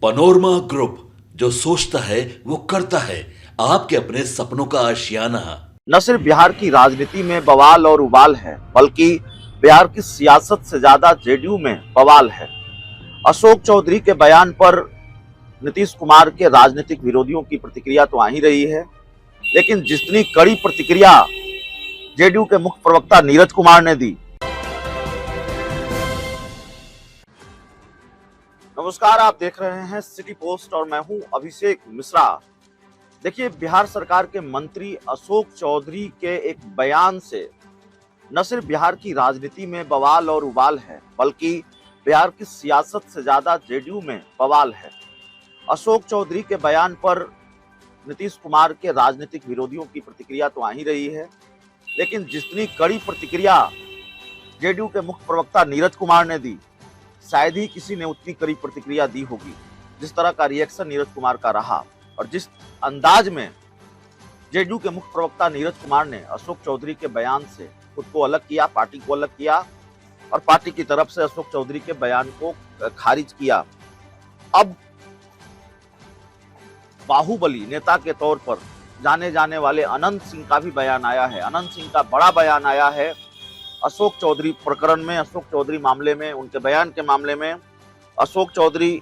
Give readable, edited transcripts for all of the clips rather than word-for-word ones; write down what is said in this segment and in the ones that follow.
Panorama group, जो सोचता है वो करता है। आपके अपने सपनों का आशियाना। न सिर्फ बिहार की राजनीति में बवाल और उबाल है, बल्कि बिहार की सियासत से ज्यादा जेडीयू में बवाल है। अशोक चौधरी के बयान पर नीतीश कुमार के राजनीतिक विरोधियों की प्रतिक्रिया तो आ ही रही है, लेकिन जितनी कड़ी प्रतिक्रिया जेडीयू के मुख्य प्रवक्ता नीरज कुमार ने दी। नमस्कार, आप देख रहे हैं सिटी पोस्ट और मैं हूं अभिषेक मिश्रा। देखिए, बिहार सरकार के मंत्री अशोक चौधरी के एक बयान से न सिर्फ बिहार की राजनीति में बवाल और उबाल है, बल्कि बिहार की सियासत से ज्यादा जेडीयू में बवाल है। अशोक चौधरी के बयान पर नीतीश कुमार के राजनीतिक विरोधियों की प्रतिक्रिया तो आ ही रही है, लेकिन जितनी कड़ी प्रतिक्रिया जेडीयू के मुख्य प्रवक्ता नीरज कुमार ने दी, शायद ही किसी ने उतनी कड़ी प्रतिक्रिया दी होगी। जिस तरह का रिएक्शन नीरज कुमार का रहा और जिस अंदाज में जेडीयू के मुख्य प्रवक्ता नीरज कुमार ने अशोक चौधरी के बयान से खुद को अलग किया, पार्टी को अलग किया और पार्टी की तरफ से अशोक चौधरी के बयान को खारिज किया। अब बाहुबली नेता के तौर पर जाने जाने वाले अनंत सिंह का भी बयान आया है। अनंत सिंह का बड़ा बयान आया है अशोक चौधरी प्रकरण में, अशोक चौधरी मामले में, उनके बयान के मामले में। अशोक चौधरी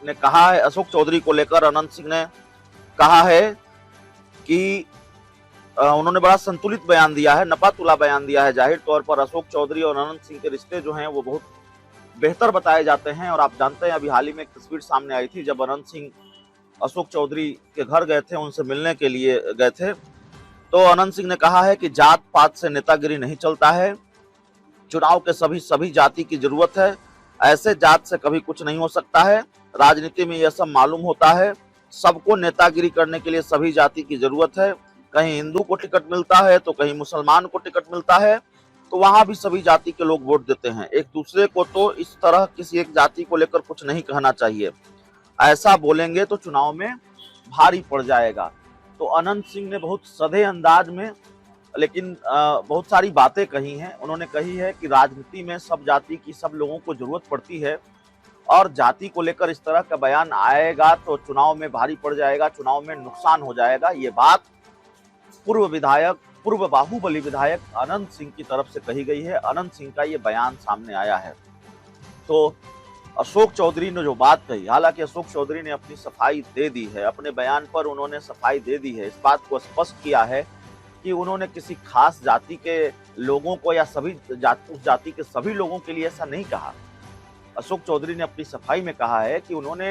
ने कहा है, अशोक चौधरी को लेकर अनंत सिंह ने कहा है कि उन्होंने बड़ा संतुलित बयान दिया है, नपा-तुला बयान दिया है। जाहिर तौर पर अशोक चौधरी और अनंत सिंह के रिश्ते जो हैं वो बहुत बेहतर बताए जाते हैं। और आप जानते हैं, अभी हाल ही में एक तस्वीर सामने आई थी जब अनंत सिंह अशोक चौधरी के घर गए थे, उनसे मिलने के लिए गए थे। तो अनंत सिंह ने कहा है कि जात पात से नेतागिरी नहीं चलता है, चुनाव के सभी जाति की जरूरत है, ऐसे जात से कभी कुछ नहीं हो सकता है। राजनीति में यह सब मालूम होता है, सबको नेतागिरी करने के लिए सभी जाति की जरूरत है। कहीं हिंदू को टिकट मिलता है तो कहीं मुसलमान को टिकट मिलता है, तो वहां भी सभी जाति के लोग वोट देते हैं। एक दूसरे को तो इस तरह किसी एक जाति को लेकर कुछ नहीं कहना चाहिए, ऐसा बोलेंगे तो चुनाव में भारी पड़ जाएगा। तो अनंत सिंह ने बहुत सधे अंदाज में लेकिन बहुत सारी बातें कही हैं। उन्होंने कही है कि राजनीति में सब जाति की सब लोगों को जरूरत पड़ती है और जाति को लेकर इस तरह का बयान आएगा तो चुनाव में भारी पड़ जाएगा, चुनाव में नुकसान हो जाएगा। ये बात पूर्व बाहुबली विधायक अनंत सिंह की तरफ से कही गई है। अनंत सिंह का ये बयान सामने आया है। तो अशोक चौधरी ने जो बात कही, हालांकि अशोक चौधरी ने अपनी सफाई दे दी है, अपने बयान पर उन्होंने सफाई दे दी है। इस बात को स्पष्ट किया है कि उन्होंने किसी खास जाति के लोगों को या उस जाति के सभी लोगों के लिए ऐसा नहीं कहा। अशोक चौधरी ने अपनी सफाई में कहा है कि उन्होंने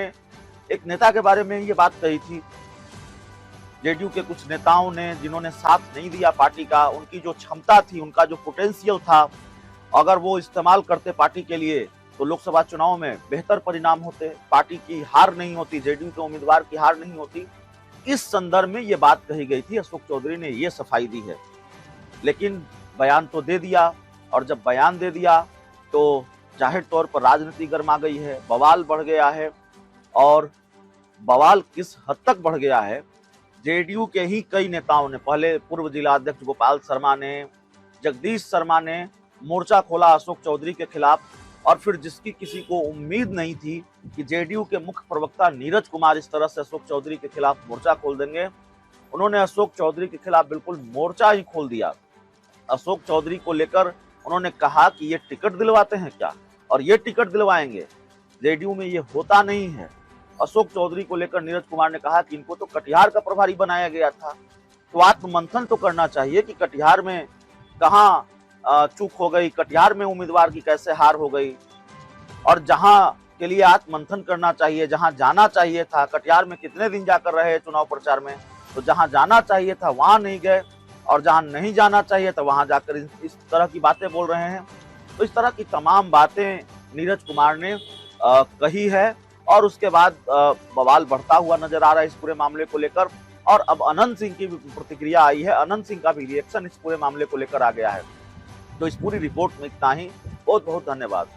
एक नेता के बारे में ये बात कही थी, जेडीयू के कुछ नेताओं ने जिन्होंने साथ नहीं दिया पार्टी का, उनकी जो क्षमता थी, उनका जो पोटेंशियल था, अगर वो इस्तेमाल करते पार्टी के लिए तो लोकसभा चुनाव में बेहतर परिणाम होते, पार्टी की हार नहीं होती, जेडीयू के उम्मीदवार की हार नहीं होती। इस संदर्भ में ये बात कही गई थी। अशोक चौधरी ने ये सफाई दी है, लेकिन बयान तो दे दिया और जब बयान दे दिया तो जाहिर तौर पर राजनीति गर्मा गई है, बवाल बढ़ गया है। और बवाल किस हद तक बढ़ गया है, जेडीयू के ही कई नेताओं ने, पहले पूर्व जिला अध्यक्ष गोपाल शर्मा ने, जगदीश शर्मा ने मोर्चा खोला अशोक चौधरी के खिलाफ। और फिर जिसकी किसी को उम्मीद नहीं थी कि जेडीयू के मुख्य प्रवक्ता नीरज कुमार इस तरह से अशोक चौधरी के खिलाफ मोर्चा खोल देंगे, उन्होंने अशोक चौधरी के खिलाफ बिल्कुल मोर्चा ही खोल दिया। अशोक चौधरी को लेकर उन्होंने कहा कि ये टिकट दिलवाते हैं क्या, और ये टिकट दिलवाएंगे, जेडीयू में ये होता नहीं है। अशोक चौधरी को लेकर नीरज कुमार ने कहा कि इनको तो कटिहार का प्रभारी बनाया गया था, तो आत्ममंथन तो करना चाहिए कि कटिहार में कहाँ चूक हो गई, कटिहार में उम्मीदवार की कैसे हार हो गई। और जहां के लिए आत्ममंथन करना चाहिए, जहां जाना चाहिए था, कटिहार में कितने दिन जाकर रहे चुनाव प्रचार में, तो जहां जाना चाहिए था वहां नहीं गए, और जहां नहीं जाना चाहिए था वहां जाकर इस तरह की बातें बोल रहे हैं। तो इस तरह की तमाम बातें नीरज कुमार ने कही है और उसके बाद बवाल बढ़ता हुआ नजर आ रहा है इस पूरे मामले को लेकर। और अब अनंत सिंह की प्रतिक्रिया आई है, अनंत सिंह का भी रिएक्शन इस पूरे मामले को लेकर आ गया है। तो इस पूरी रिपोर्ट में इतना ही। बहुत बहुत धन्यवाद।